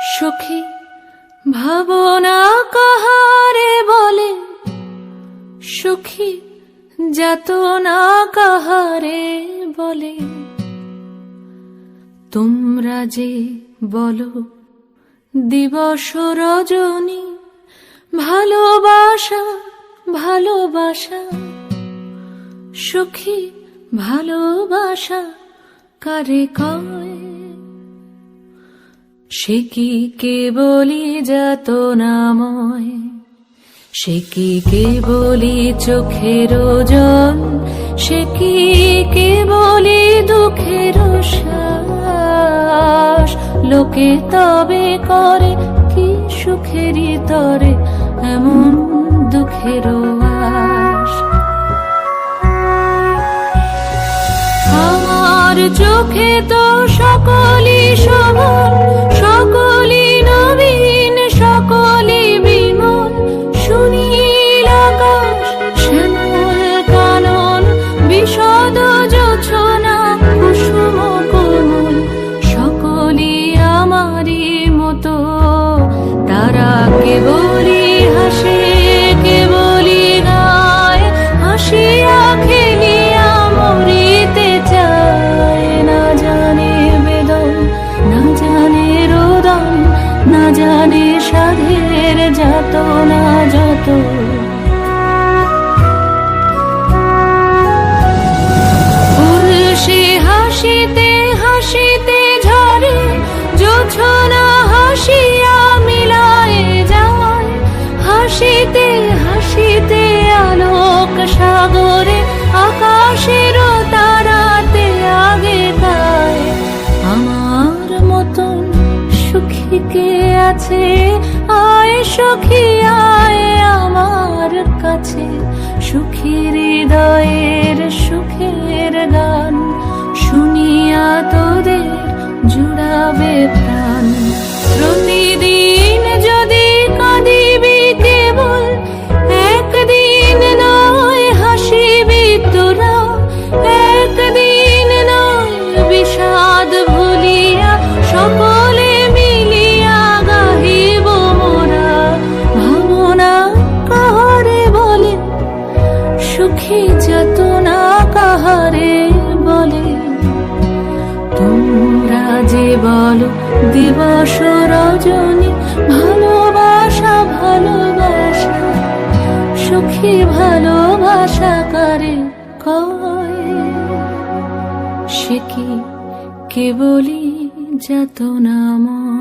সখী ভাবনা কাহারে বলে, সখী যাতনা কাহারে বলে। তোমরা যে বলো দিবস রজনী, ভালোবাসা ভালোবাসা, সখী ভালোবাসা কারে কয়? সে কি কেবলি যাতনাময়, সে কি কেবলি চোখের জল, সে কি কেবলি দুঃখের শ্বাস। লোকে তবে করে কি সুখেরই তরে এমন দুঃখের আশ। আমার চোখে তো সকলই শোভন, সকলই নবীন, সকলই বিমল। সুনীল আকাশ, শ্যামল কানন, বিশদ জোছনা, কুসুম কোমল, সকলই আমারই মতো। তারা কেবলই হাসে, কেবলই গায়, হাসিয়া খেলিয়া মরিতে চায়। না জানে বেদন, না জানে রোদন, না জানে সাধের যাতনা যত। পুরুষে হাসিতে হাসিতে ঝরে, জোছনা হাসিয়া মিলায়ে যায়। হাসিতে হাসিতে আলোক সাগরে, আকাশের তারাতে আগে গায়। আমার মতন সুখী কে আছে? আয় সখী আয় আমার কাছে। সুখী হৃদয়ের সুখের গান শুনিয়া তোদের জুড়াবে প্রাণ। প্রতিদিন যদি কাঁদিবি কেবল, একদিন নয় হাসিবি তোরা। একদিন নয় বিষাদ ভুলিয়া, সকলে মিলিয়া গাহিব মোরা। ভাবনা কাহারে বলে, সুখী যাতনা কাহারে বলে। তোমরা যে বলো দিবস রজনী, ভালোবাসা ভালোবাসা, সুখী ভালোবাসা কারে কয়? সে কি কেবলি যাতনাময়।